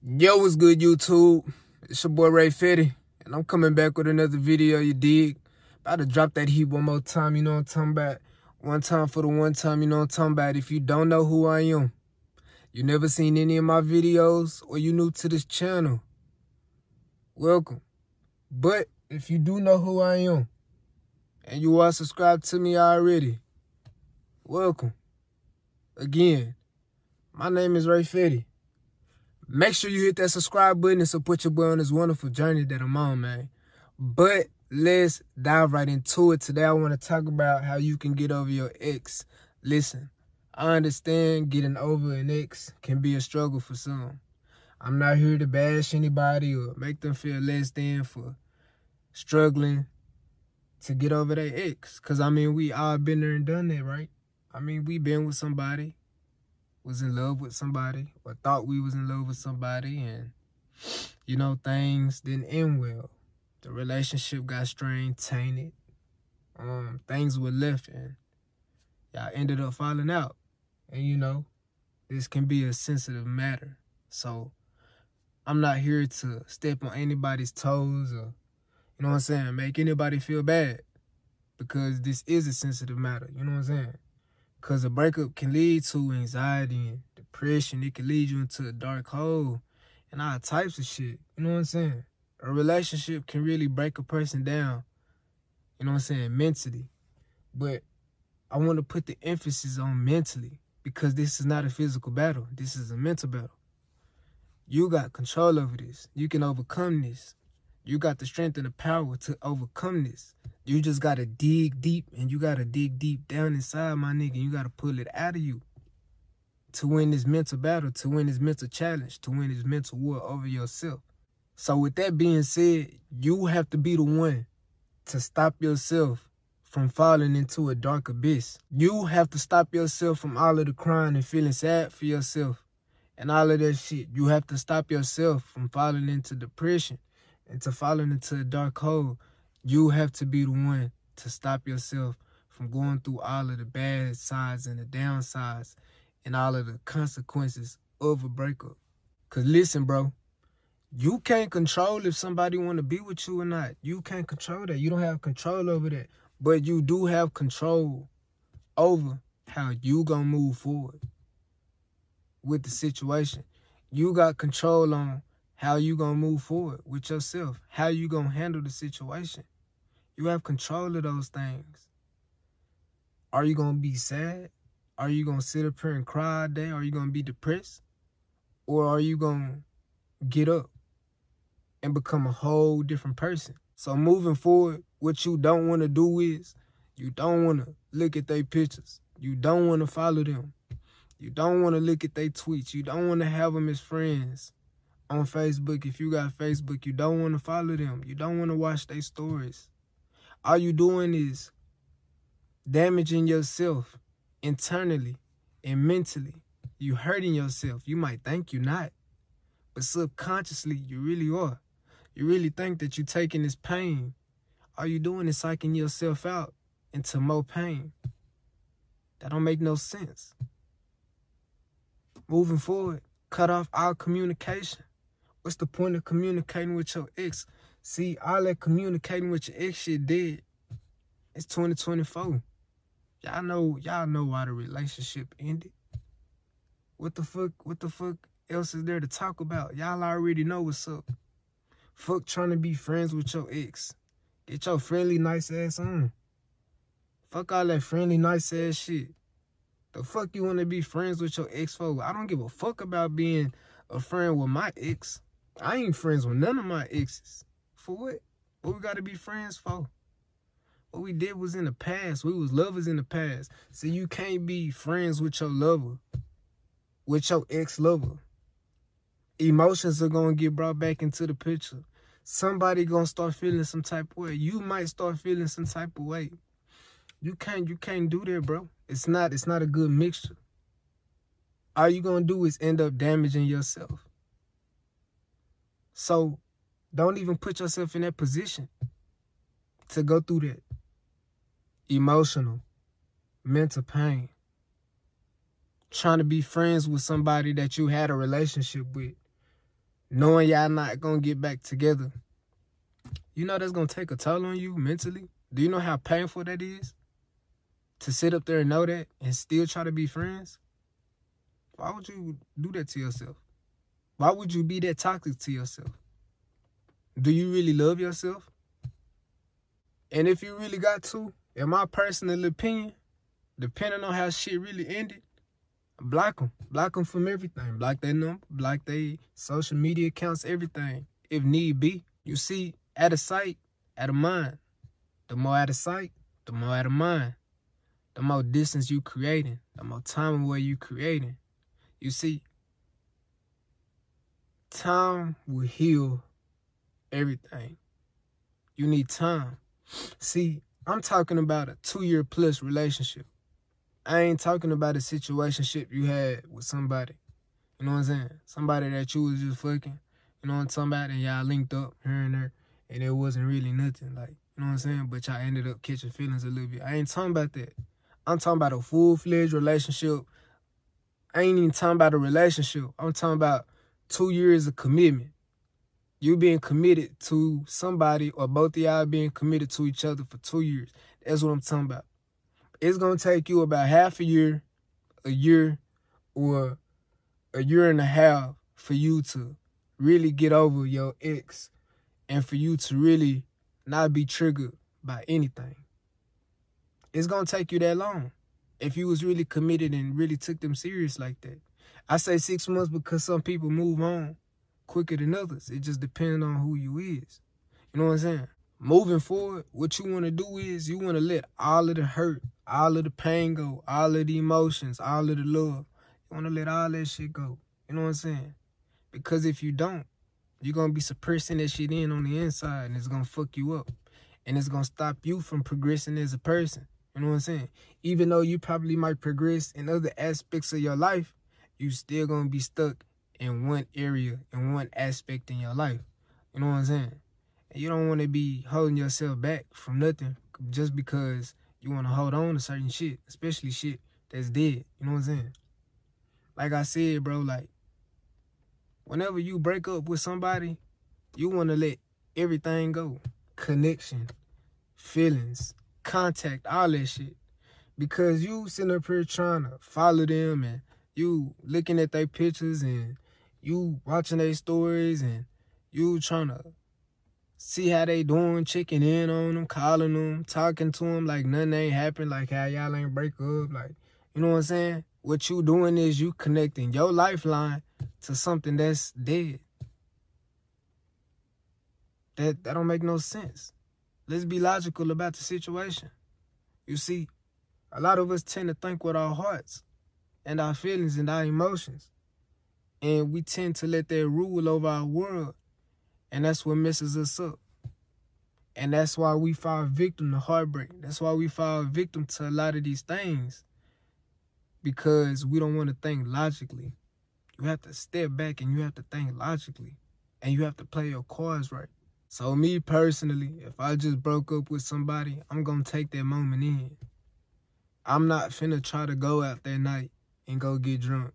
Yo, what's good, YouTube? It's your boy Ray Fetty, and I'm coming back with another video, you dig? About to drop that heat one more time, you know what I'm talking about? One time for the one time, you know what I'm talking about? If you don't know who I am, you never seen any of my videos, or you new to this channel, welcome. But if you do know who I am, and you are subscribed to me already, welcome. Again, my name is Ray Fetty. Make sure you hit that subscribe button and support your boy on this wonderful journey that I'm on, man. But let's dive right into it. Today, I want to talk about how you can get over your ex. Listen, I understand getting over an ex can be a struggle for some. I'm not here to bash anybody or make them feel less than for struggling to get over their ex. Because, I mean, we all been there and done that, right? I mean, we been with somebody, was in love with somebody, or thought we was in love with somebody, and, you know, things didn't end well. The relationship got strained, tainted. Things were left, and y'all ended up falling out. And, you know, this can be a sensitive matter. So, I'm not here to step on anybody's toes or, you know what I'm saying, make anybody feel bad. Because this is a sensitive matter, you know what I'm saying? Because a breakup can lead to anxiety and depression. It can lead you into a dark hole and all types of shit. You know what I'm saying? A relationship can really break a person down, you know what I'm saying, mentally. But I want to put the emphasis on mentally because this is not a physical battle. This is a mental battle. You got control over this. You can overcome this. You got the strength and the power to overcome this. You just got to dig deep, and you got to dig deep down inside, my nigga. You got to pull it out of you to win this mental battle, to win this mental challenge, to win this mental war over yourself. So with that being said, you have to be the one to stop yourself from falling into a dark abyss. You have to stop yourself from all of the crying and feeling sad for yourself and all of that shit. You have to stop yourself from falling into depression and to falling into a dark hole. You have to be the one to stop yourself from going through all of the bad sides and the downsides and all of the consequences of a breakup. Because listen, bro, you can't control if somebody want to be with you or not. You can't control that. You don't have control over that. But you do have control over how you gonna move forward with the situation. You got control on how you gonna move forward with yourself, how you gonna handle the situation. You have control of those things. Are you gonna be sad? Are you gonna sit up here and cry all day? Are you gonna be depressed? Or are you gonna get up and become a whole different person? So moving forward, what you don't wanna do is, you don't wanna look at their pictures. You don't wanna follow them. You don't wanna look at their tweets. You don't wanna have them as friends on Facebook. If you got Facebook, you don't want to follow them. You don't want to watch their stories. All you doing is damaging yourself internally and mentally. You hurting yourself. You might think you're not, but subconsciously you really are. You really think that you're taking this pain. All you doing is psyching yourself out into more pain. That don't make no sense. Moving forward, cut off all communication. What's the point of communicating with your ex? See, all that communicating with your ex shit dead. It's 2024. Y'all know why the relationship ended. What the fuck else is there to talk about? Y'all already know what's up. Fuck trying to be friends with your ex. Get your friendly, nice ass on. Fuck all that friendly, nice ass shit. The fuck you want to be friends with your ex for? I don't give a fuck about being a friend with my ex. I ain't friends with none of my exes. For what? What we gotta be friends for? What we did was in the past. We was lovers in the past. So you can't be friends with your lover, with your ex-lover. Emotions are gonna get brought back into the picture. Somebody gonna start feeling some type of way. You might start feeling some type of way. You can't do that, bro. It's not a good mixture. All you gonna do is end up damaging yourself. So don't even put yourself in that position to go through that emotional, mental pain. Trying to be friends with somebody that you had a relationship with. knowing y'all not gonna get back together, you know that's gonna take a toll on you mentally? Do you know how painful that is? To sit up there and know that and still try to be friends? Why would you do that to yourself? Why would you be that toxic to yourself? Do you really love yourself? And if you really got to, in my personal opinion, depending on how shit really ended, block them. Block them from everything. Block their number, block their social media accounts, everything, if need be. You see, out of sight, out of mind. The more out of sight, the more out of mind. The more distance you creating, the more time away you creating. You see, time will heal everything. You need time. See, I'm talking about a 2-year plus relationship. I ain't talking about a situationship you had with somebody. You know what I'm saying? Somebody that you was just fucking. You know what I'm talking about? And y'all linked up here and there. And it wasn't really nothing. Like, you know what I'm saying? But y'all ended up catching feelings a little bit. I ain't talking about that. I'm talking about a full-fledged relationship. I ain't even talking about a relationship. I'm talking about 2 years of commitment. You being committed to somebody, or both of y'all being committed to each other for 2 years. That's what I'm talking about. It's going to take you about half a year, or a year and a half for you to really get over your ex and for you to really not be triggered by anything. It's going to take you that long if you was really committed and really took them serious like that. I say 6 months because some people move on quicker than others. It just depends on who you is. You know what I'm saying? Moving forward, what you want to do is you want to let all of the hurt, all of the pain go, all of the emotions, all of the love. You want to let all that shit go. You know what I'm saying? Because if you don't, you're going to be suppressing that shit in on the inside, and it's going to fuck you up. And it's going to stop you from progressing as a person. You know what I'm saying? Even though you probably might progress in other aspects of your life, you still going to be stuck in one area, in one aspect in your life. You know what I'm saying? And you don't want to be holding yourself back from nothing just because you want to hold on to certain shit, especially shit that's dead. You know what I'm saying? Like I said, bro, like, whenever you break up with somebody, you want to let everything go. Connection, feelings, contact, all that shit. Because you sitting up here trying to follow them, and you looking at their pictures, and you watching their stories, and you trying to see how they doing, checking in on them, calling them, talking to them like nothing ain't happened, like how y'all ain't break up. Like, you know what I'm saying? What you doing is you connecting your lifeline to something that's dead. That don't make no sense. Let's be logical about the situation. You see, a lot of us tend to think with our hearts and our feelings and our emotions. And we tend to let that rule over our world. And that's what messes us up. And that's why we fall victim to heartbreak. That's why we fall victim to a lot of these things. Because we don't want to think logically. You have to step back and you have to think logically. And you have to play your cards right. So me personally, if I just broke up with somebody, I'm going to take that moment in. I'm not finna try to go out that night and go get drunk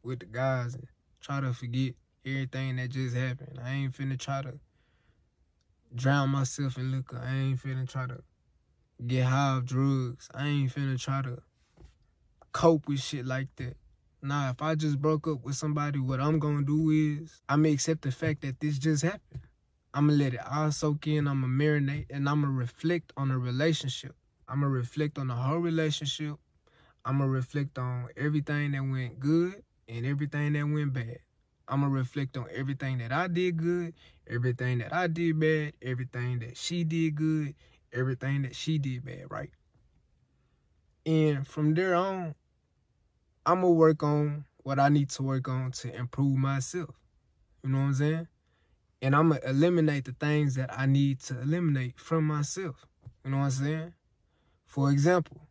with the guys and try to forget everything that just happened. I ain't finna try to drown myself in liquor. I ain't finna try to get high off drugs. I ain't finna try to cope with shit like that. Nah, if I just broke up with somebody, what I'm gonna do is I'm gonna accept the fact that this just happened. I'm gonna let it all soak in. I'm gonna marinate, and I'm gonna reflect on the relationship. I'm gonna reflect on the whole relationship. I'm gonna reflect on everything that went good and everything that went bad. I'm gonna reflect on everything that I did good, everything that I did bad, everything that she did good, everything that she did bad, right? And from there on, I'm gonna work on what I need to work on to improve myself. You know what I'm saying? And I'm going to eliminate the things that I need to eliminate from myself. You know what I'm saying? For example,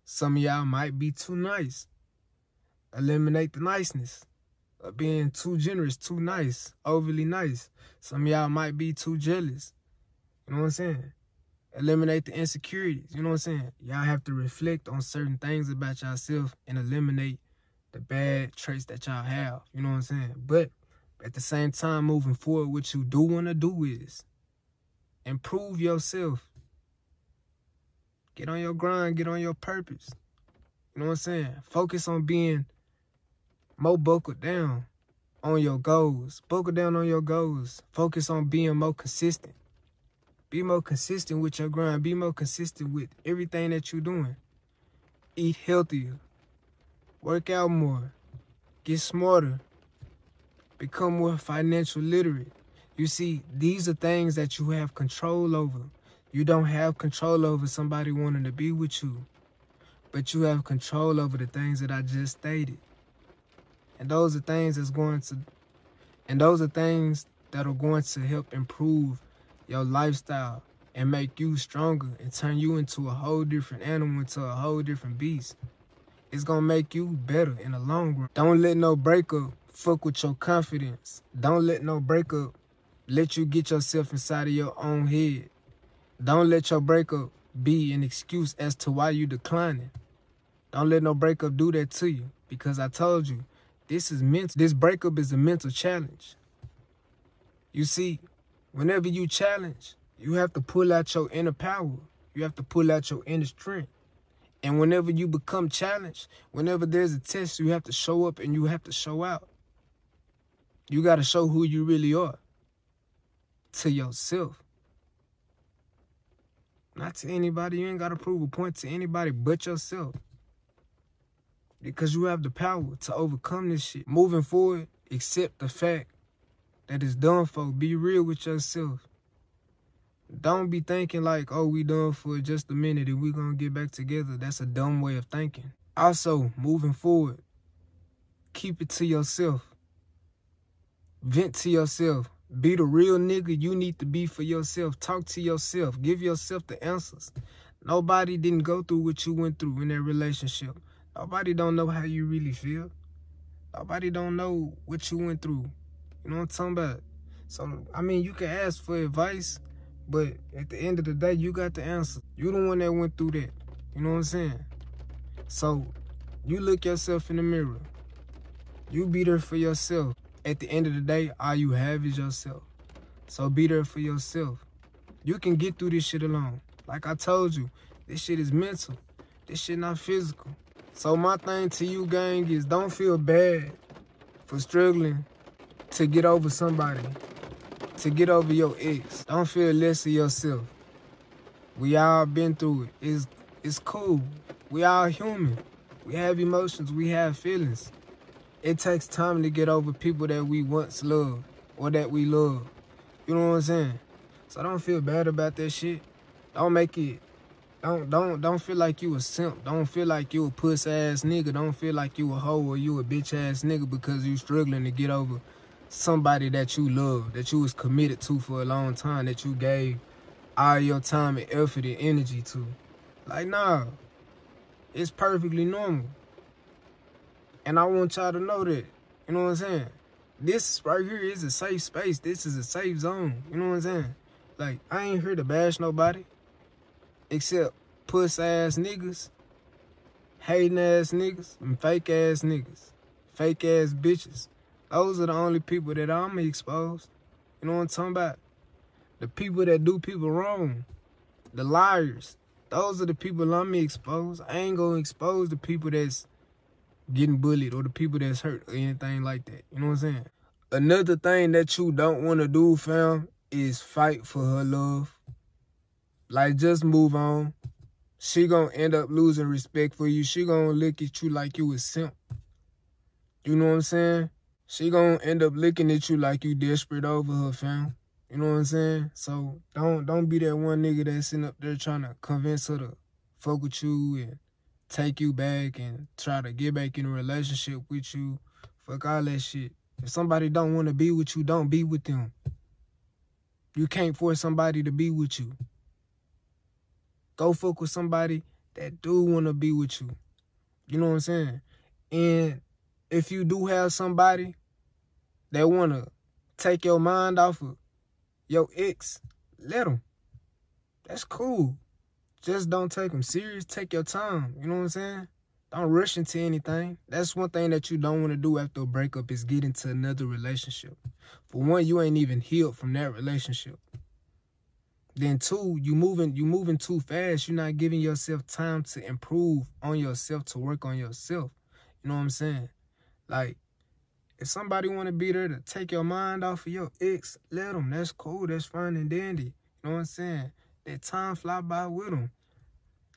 some of y'all might be too nice. Eliminate the niceness of being too generous, too nice, overly nice. Some of y'all might be too jealous. You know what I'm saying? Eliminate the insecurities. You know what I'm saying? Y'all have to reflect on certain things about yourself and eliminate the bad traits that y'all have. You know what I'm saying? But At the same time, moving forward, what you do want to do is improve yourself. Get on your grind, get on your purpose. You know what I'm saying? Focus on being more buckled down on your goals. Buckle down on your goals. Focus on being more consistent. Be more consistent with your grind. Be more consistent with everything that you're doing. Eat healthier. Work out more. Get smarter. Become more financial literate. You see, these are things that you have control over. You don't have control over somebody wanting to be with you, but you have control over the things that I just stated. And those are things that are going to help improve your lifestyle and make you stronger and turn you into a whole different animal, into a whole different beast. It's gonna make you better in the long run. Don't let no breakup fuck with your confidence. Don't let no breakup let you get yourself inside of your own head. Don't let your breakup be an excuse as to why you declining. Don't let no breakup do that to you, because I told you, this is mental. This breakup is a mental challenge. You see, whenever you challenge, you have to pull out your inner power. You have to pull out your inner strength. And whenever you become challenged, whenever there's a test, you have to show up and you have to show out. You got to show who you really are to yourself. Not to anybody. You ain't got to prove a point to anybody but yourself. Because you have the power to overcome this shit. Moving forward, accept the fact that it's done for. Be real with yourself. Don't be thinking like, oh, we done for just a minute and we gonna get back together. That's a dumb way of thinking. Also, moving forward, keep it to yourself. Vent to yourself. Be the real nigga you need to be for yourself. Talk to yourself. Give yourself the answers. Nobody didn't go through what you went through in that relationship. Nobody don't know how you really feel. Nobody don't know what you went through. You know what I'm talking about? So, I mean, you can ask for advice, but at the end of the day, you got the answer. You the one that went through that. You know what I'm saying? So, you look yourself in the mirror. You be there for yourself. At the end of the day, all you have is yourself. So be there for yourself. You can get through this shit alone. Like I told you, this shit is mental. This shit not physical. So my thing to you, gang, is don't feel bad for struggling to get over somebody, to get over your ex. Don't feel less of yourself. We all been through it. It's cool. We all human. We have emotions. We have feelings. It takes time to get over people that we once loved or that we love. You know what I'm saying? So don't feel bad about that shit. Don't make it. Don't feel like you a simp. Don't feel like you a puss ass nigga. Don't feel like you a hoe or you a bitch ass nigga because you struggling to get over somebody that you love, that you was committed to for a long time, that you gave all your time and effort and energy to. Like, nah, it's perfectly normal. And I want y'all to know that. You know what I'm saying? This right here is a safe space. This is a safe zone. You know what I'm saying? Like, I ain't here to bash nobody. Except puss-ass niggas, hating-ass niggas, and fake-ass niggas. Fake-ass bitches. Those are the only people that I'm exposed. You know what I'm talking about? The people that do people wrong. The liars. Those are the people I'm exposed. I ain't gonna expose the people that's getting bullied or the people that's hurt or anything like that. You know what I'm saying? Another thing that you don't want to do, fam, is fight for her love. Like, just move on. She gonna end up losing respect for you. She gonna look at you like you a simp. You know what I'm saying? She gonna end up looking at you like you desperate over her, fam. You know what I'm saying? So don't be that one nigga that's sitting up there trying to convince her to fuck with you and take you back and try to get back in a relationship with you. Fuck all that shit. If somebody don't want to be with you, don't be with them. You can't force somebody to be with you. Go fuck with somebody that do want to be with you. You know what I'm saying? And if you do have somebody that want to take your mind off of your ex, let them. That's cool. Just don't take them serious. Take your time. You know what I'm saying? Don't rush into anything. That's one thing that you don't want to do after a breakup is get into another relationship. For one, you ain't even healed from that relationship. Then two, you moving too fast. You're not giving yourself time to improve on yourself, to work on yourself. You know what I'm saying? Like, if somebody want to be there to take your mind off of your ex, let them. That's cool. That's fine and dandy. You know what I'm saying? Let time fly by with them.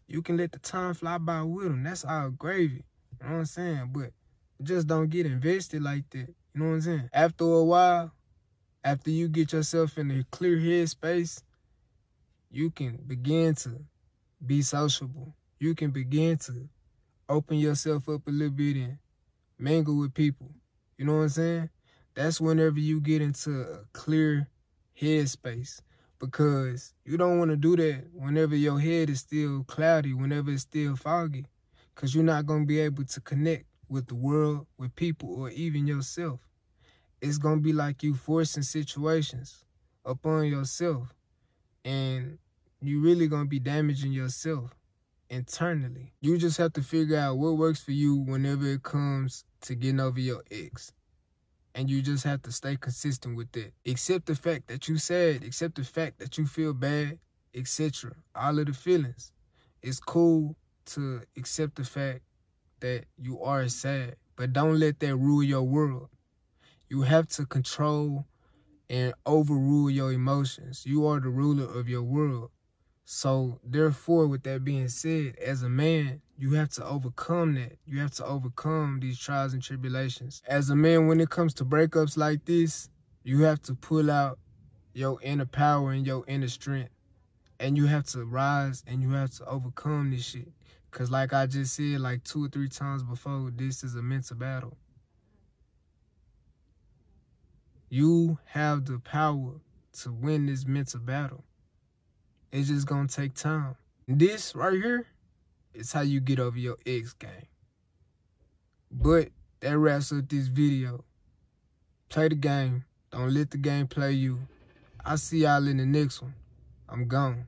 You can let the time fly by with them. That's all gravy. You know what I'm saying? But just don't get invested like that. You know what I'm saying? After a while, after you get yourself in a clear headspace, you can begin to be sociable. You can begin to open yourself up a little bit and mingle with people. You know what I'm saying? That's whenever you get into a clear headspace. Because you don't want to do that whenever your head is still cloudy, whenever it's still foggy. Because you're not going to be able to connect with the world, with people, or even yourself. It's going to be like you forcing situations upon yourself. And you really going to be damaging yourself internally. You just have to figure out what works for you whenever it comes to getting over your ex. And you just have to stay consistent with that. Accept the fact that you sad. Accept the fact that you feel bad, etc. All of the feelings. It's cool to accept the fact that you are sad. But don't let that rule your world. You have to control and overrule your emotions. You are the ruler of your world. So, therefore, with that being said, as a man, you have to overcome that. You have to overcome these trials and tribulations. As a man, when it comes to breakups like this, you have to pull out your inner power and your inner strength. And you have to rise and you have to overcome this shit. Because like I just said like 2 or 3 times before, this is a mental battle. You have the power to win this mental battle. It's just gonna take time. This right here is how you get over your ex, gang. But that wraps up this video. Play the game. Don't let the game play you. I'll see y'all in the next one. I'm gone.